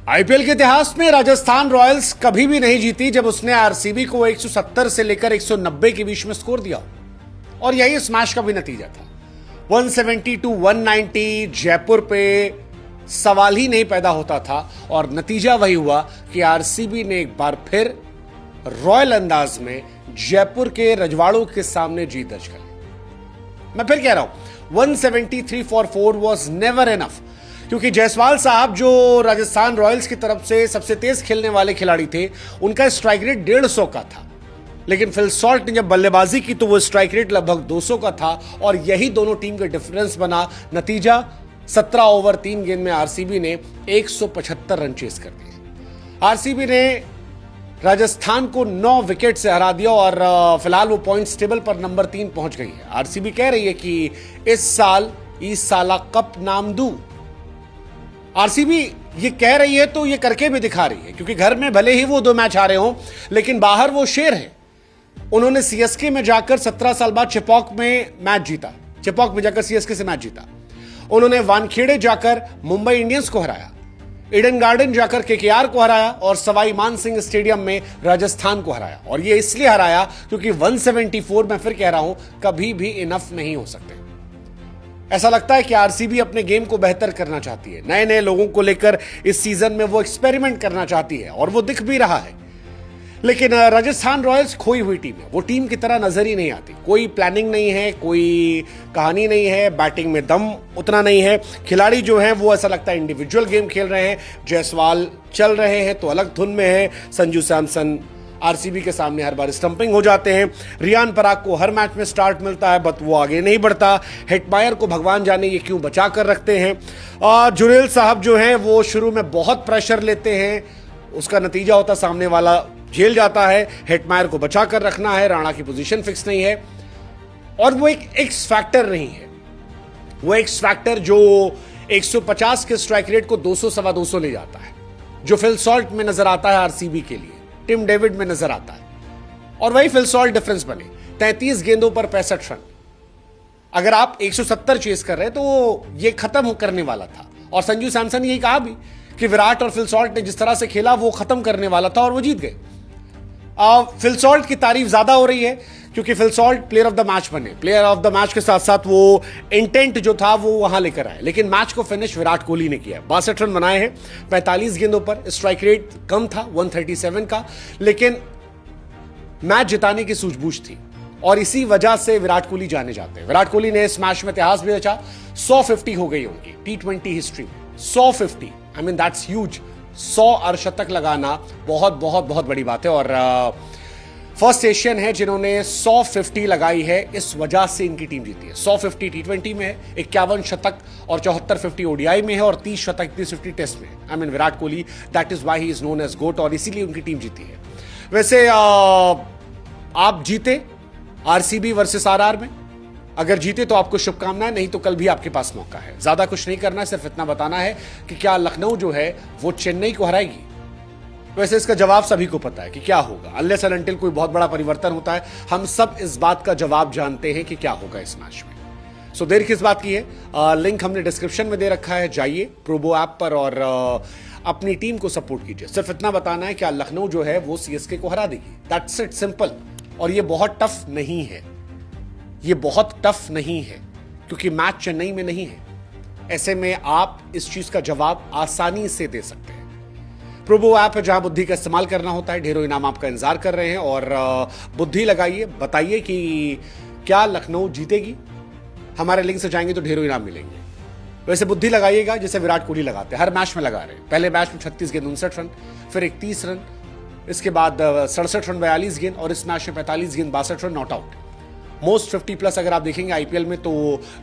IPL के इतिहास में राजस्थान रॉयल्स कभी भी नहीं जीती जब उसने आरसीबी को 170 से लेकर 190 के बीच में स्कोर दिया और यही इस मैच का भी नतीजा था। 170 टू 190 जयपुर पे सवाल ही नहीं पैदा होता था और नतीजा वही हुआ कि आरसीबी ने एक बार फिर रॉयल अंदाज में जयपुर के रजवाड़ों के सामने जीत दर्ज कर ली। मैं फिर कह रहा हूं 173 फॉर 4 वॉज नेवर एनफ, क्योंकि जायसवाल साहब जो राजस्थान रॉयल्स की तरफ से सबसे तेज खेलने वाले खिलाड़ी थे, उनका स्ट्राइक रेट 150 का था, लेकिन फिल सॉल्ट ने जब बल्लेबाजी की तो वो स्ट्राइक रेट लगभग 200 का था और यही दोनों टीम का डिफरेंस बना। नतीजा 17 ओवर 3 गेंद में आरसीबी ने 175 रन चेस कर दिए। आरसीबी ने राजस्थान को 9 विकेट से हरा दिया और फिलहाल वो पॉइंट्स टेबल पर नंबर 3 पहुंच गई है। आरसीबी कह रही है कि इस साला कप नाम दू। आरसीबी ये कह रही है तो ये करके भी दिखा रही है, क्योंकि घर में भले ही वो 2 मैच हारे हों लेकिन बाहर वो शेर है। उन्होंने सीएसके में जाकर 17 साल बाद चिपॉक में मैच जीता, चिपॉक में जाकर सीएसके से मैच जीता। उन्होंने वानखेड़े जाकर मुंबई इंडियंस को हराया, ईडन गार्डन जाकर केकेआर को हराया और सवाई मान सिंह स्टेडियम में राजस्थान को हराया। और ये इसलिए हराया क्योंकि 174 मैं फिर कह रहा हूं कभी भी इनफ नहीं हो सकते। ऐसा लगता है कि आरसीबी अपने गेम को बेहतर करना चाहती है, नए नए लोगों को लेकर इस सीजन में वो एक्सपेरिमेंट करना चाहती है और वो दिख भी रहा है। लेकिन राजस्थान रॉयल्स खोई हुई टीम है, वो टीम की तरह नजर ही नहीं आती। कोई प्लानिंग नहीं है, कोई कहानी नहीं है, बैटिंग में दम उतना नहीं है। खिलाड़ी जो हैं वो ऐसा लगता है इंडिविजुअल गेम खेल रहे हैं। जायसवाल चल रहे हैं तो अलग धुन में है। संजू सैमसन आरसीबी के सामने हर बार स्टंपिंग हो जाते हैं। रियान पराग को हर मैच में स्टार्ट मिलता है बट वो आगे नहीं बढ़ता। हेटमायर को भगवान जाने ये क्यों बचा कर रखते हैं। जुरेल साहब जो हैं वो शुरू में बहुत प्रेशर लेते हैं, उसका नतीजा होता सामने वाला झेल जाता है। हेटमायर को बचा कर रखना है, राणा की पोजीशन फिक्स नहीं है और वो एक एक्स फैक्टर नहीं है। वो एक्स फैक्टर जो 150 के स्ट्राइक रेट को 200 सवा 200 ले जाता है, जो फिल सॉल्ट में नजर आता है आरसीबी के लिए, टिम डेविड में नजर आता है। और वही फिल सॉल्ट डिफरेंस बने 33 गेंदों पर 65 रन। अगर आप 170 चेस कर रहे हैं तो ये खत्म करने वाला था। और संजू सैमसन ने यही कहा भी कि विराट और फिल सॉल्ट ने जिस तरह से खेला वो खत्म करने वाला था और वो जीत गए। फिल सॉल्ट की तारीफ ज्यादा हो रही है क्योंकि Phil Salt player of the match बने। प्लेयर ऑफ द मैच के साथ साथ वो इंटेंट जो था वो वहां लेकर आए, लेकिन मैच को फिनिश विराट कोहली ने किया। 62 रन बनाए हैं 45 गेंदों पर। स्ट्राइक रेट कम था 137 का, लेकिन मैच जिताने की सूझबूझ थी और इसी वजह से विराट कोहली जाने जाते हैं। विराट कोहली ने इस मैच में इतिहास भी रचा। 150 हो गई उनकी T20 हिस्ट्री में। 150, आई मीन दैट्स ह्यूज। 100 अर्धशतक लगाना बहुत बहुत बहुत बड़ी बात है और फर्स्ट एशियन है जिन्होंने 150 लगाई है। इस वजह से इनकी टीम जीती है। 150 T20 में है, 51 शतक और 74 50 ओडीआई में है और 30 शतक 50 टेस्ट में है। I mean Virat Kohli, that is why he is known as GOAT और इसीलिए उनकी टीम जीती है। वैसे आप जीते आरसीबी वर्सेस आरआर में, अगर जीते तो आपको शुभकामनाएं, नहीं तो कल भी आपके पास मौका है। ज्यादा कुछ नहीं करना है, सिर्फ इतना बताना है कि क्या लखनऊ जो है वो चेन्नई को हराएगी। वैसे इसका जवाब सभी को पता है कि क्या होगा, अनलेस एंड अनटिल कोई बहुत बड़ा परिवर्तन होता है। हम सब इस बात का जवाब जानते हैं कि क्या होगा इस मैच में। सो देर किस बात की है, लिंक हमने डिस्क्रिप्शन में दे रखा है, जाइए प्रोबो ऐप पर और अपनी टीम को सपोर्ट कीजिए। सिर्फ इतना बताना है कि लखनऊ जो है वो सीएसके को हरा देगी, दैट्स इट, सिंपल। और ये बहुत टफ नहीं है, ये बहुत टफ नहीं है क्योंकि मैच चेन्नई में नहीं है। ऐसे में आप इस चीज का जवाब आसानी से दे सकते हैं। प्रोबो ऐप है जहां बुद्धि का इस्तेमाल करना होता है। ढेरों इनाम आपका इंतजार कर रहे हैं और बुद्धि लगाइए, बताइए कि क्या लखनऊ जीतेगी। हमारे लिंक से जाएंगे तो ढेरों इनाम मिलेंगे। वैसे बुद्धि लगाइएगा जैसे विराट कोहली लगाते हैं, हर मैच में लगा रहे हैं। पहले मैच में 36 गेंद 59 रन, फिर 31 रन, इसके बाद 67 रन 42 गेंद और इस मैच में 45 गेंद 62 run, not out. Most 50 plus अगर आप देखेंगे आईपीएल में तो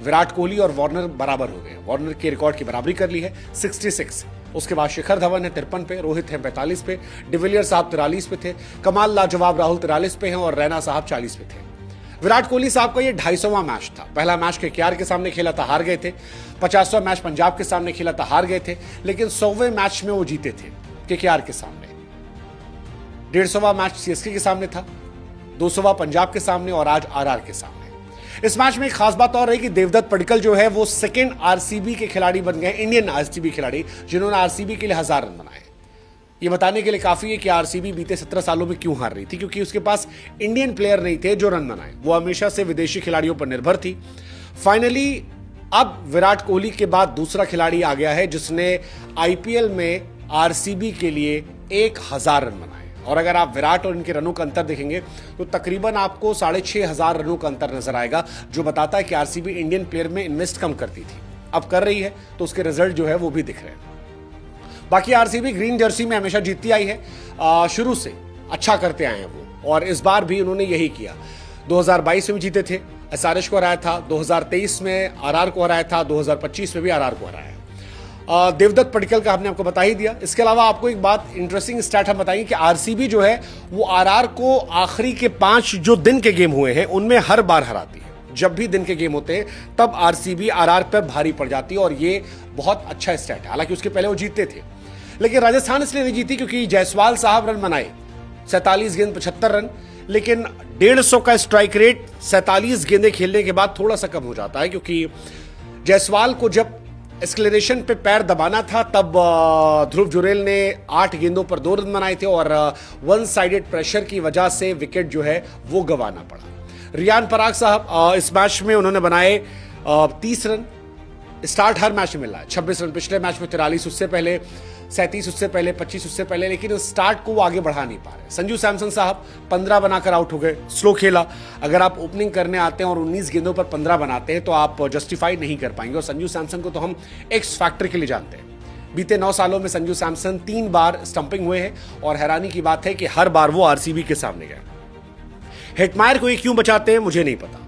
विराट कोहली और वार्नर बराबर हो गए। वार्नर के रिकॉर्ड की बराबरी कर ली है 66। उसके बाद शिखर धवन है 53 पे, रोहित है 45 पे, डिविलियर साहब 43 पे थे, कमाल लाजवाब राहुल 43 पे हैं और रैना साहब 40 पे थे। विराट कोहली साहब का ये 250वां मैच था। पहला मैच केकेआर के सामने खेला था, हार गए थे। 50वां मैच पंजाब के सामने खेला था, हार गए थे। लेकिन 100वें मैच में वो जीते थे केकेआर के सामने। 150वां मैच सीएसके के सामने था, 200वां पंजाब के सामने और आज आरआर के सामने। इस मैच में एक खास बात और है कि देवदत्त पडिक्कल जो है वो सेकंड आरसीबी के खिलाड़ी बन गए, इंडियन आरसीबी खिलाड़ी जिन्होंने आरसीबी के लिए 1000 रन बनाए। ये बताने के लिए काफी है कि आरसीबी बीते 17 सालों में क्यों हार रही थी, क्योंकि उसके पास इंडियन प्लेयर नहीं थे जो रन बनाए। वो हमेशा से विदेशी खिलाड़ियों पर निर्भर थी। फाइनली अब विराट कोहली के बाद दूसरा खिलाड़ी आ गया है जिसने आईपीएल में आरसीबी के लिए 1000 रन बनाए। और अगर आप विराट और इनके रनों का अंतर देखेंगे तो तकरीबन आपको 6500 रनों का अंतर नजर आएगा, जो बताता है कि आरसीबी इंडियन प्लेयर में इन्वेस्ट कम करती थी, अब कर रही है, तो उसके रिजल्ट जो है वो भी दिख रहे हैं। बाकी आरसीबी ग्रीन जर्सी में हमेशा जीतती आई है, शुरू से अच्छा करते आए हैं वो, और इस बार भी उन्होंने यही किया। 2022 में भी जीते थे, एसआरएच को हराया था, 2023 में आरआर को हराया था, 2025 में भी आरआर को हराया। देवदत्त पडिक्कल का हमने आपको बता ही दिया। इसके अलावा आपको एक बात इंटरेस्टिंग स्टैट हम बताएंगे कि आरसीबी जो है वो आरआर को आखिरी के 5 जो दिन के गेम हुए हैं उनमें हर बार हराती है। जब भी दिन के गेम होते हैं तब आरसीबी आरआर पर भारी पड़ जाती है, और ये बहुत अच्छा स्टैट है। हालांकि उसके पहले वो जीतते थे, लेकिन राजस्थान इसलिए नहीं जीती क्योंकि जायसवाल साहब रन बनाए 47 गेंद 75 रन, लेकिन 150 का स्ट्राइक रेट 47 गेंदें खेलने के बाद थोड़ा सा कम हो जाता है, क्योंकि जायसवाल को जब एक्सलेरेशन पे पैर दबाना था तब ध्रुव जुरेल ने 8 गेंदों पर 2 रन बनाए थे, और वन साइडेड प्रेशर की वजह से विकेट जो है वो गंवाना पड़ा। रियान पराग साहब इस मैच में उन्होंने बनाए 30 रन। स्टार्ट हर मैच में मिला है, 26 रन पिछले मैच में, 43 उससे पहले, 37 उससे पहले, 25 उससे पहले, लेकिन स्टार्ट को वो आगे बढ़ा नहीं पा रहे। संजू सैमसन साहब 15 बनाकर आउट हो गए, स्लो खेला। अगर आप ओपनिंग करने आते हैं और 19 गेंदों पर 15 बनाते हैं तो आप जस्टिफाई नहीं कर पाएंगे, और संजू सैमसन को तो हम एक्स फैक्टर के लिए जानते हैं। बीते 9 सालों में संजू सैमसन 3 बार स्टंपिंग हुए हैं, और हैरानी की बात है कि हर बार वो आरसीबी के सामने गए। हेटमायर को ये क्यों बचाते हैं मुझे नहीं पता,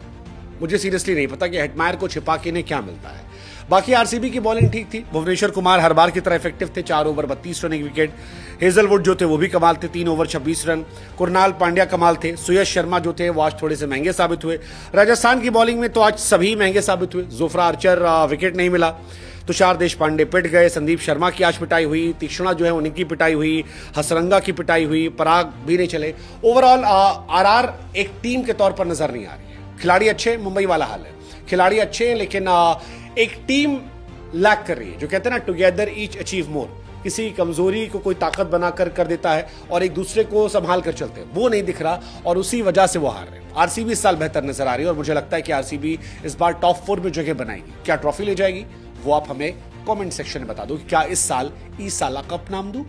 मुझे सीरियसली नहीं पता कि हेटमायर को छिपा के इन्हें क्या मिलता है। बाकी आरसीबी की बॉलिंग ठीक थी। भुवनेश्वर कुमार हर बार की तरह इफेक्टिव थे, 4 ओवर 32 रन, 1 विकेट। हेजलवुड जो थे वो भी कमाल थे, 3 ओवर 26 रन। कुरनाल पांड्या कमाल थे। सुयश शर्मा जो थे वो आज थोड़े से महंगे साबित हुए। राजस्थान की बॉलिंग में तो आज सभी महंगे साबित हुए। जोफ्रा आर्चर विकेट नहीं मिला, तुषार देशपांडे पिट गए, संदीप शर्मा की आज पिटाई हुई, तीक्ष्णा जो है उनकी पिटाई हुई, हसरंगा की पिटाई हुई, पराग भी नहीं चले। ओवरऑल आरआर एक टीम के तौर पर नजर नहीं आ रही है। खिलाड़ी अच्छे, मुंबई वाला हाल है, खिलाड़ी अच्छे हैं, लेकिन एक टीम लैक कर रही है। जो कहते हैं ना, टुगेदर ईच अचीव मोर, किसी कमजोरी को कोई ताकत बनाकर कर देता है और एक दूसरे को संभाल कर चलते हैं, वो नहीं दिख रहा, और उसी वजह से वो हार रहे हैं। आरसीबी इस साल बेहतर नजर आ रही है, और मुझे लगता है कि आरसीबी इस बार टॉप 4 में जगह बनाएगी। क्या ट्रॉफी ले जाएगी वो आप हमें कमेंट सेक्शन में बता दो कि क्या इस साल ई साला कप नाम दूं।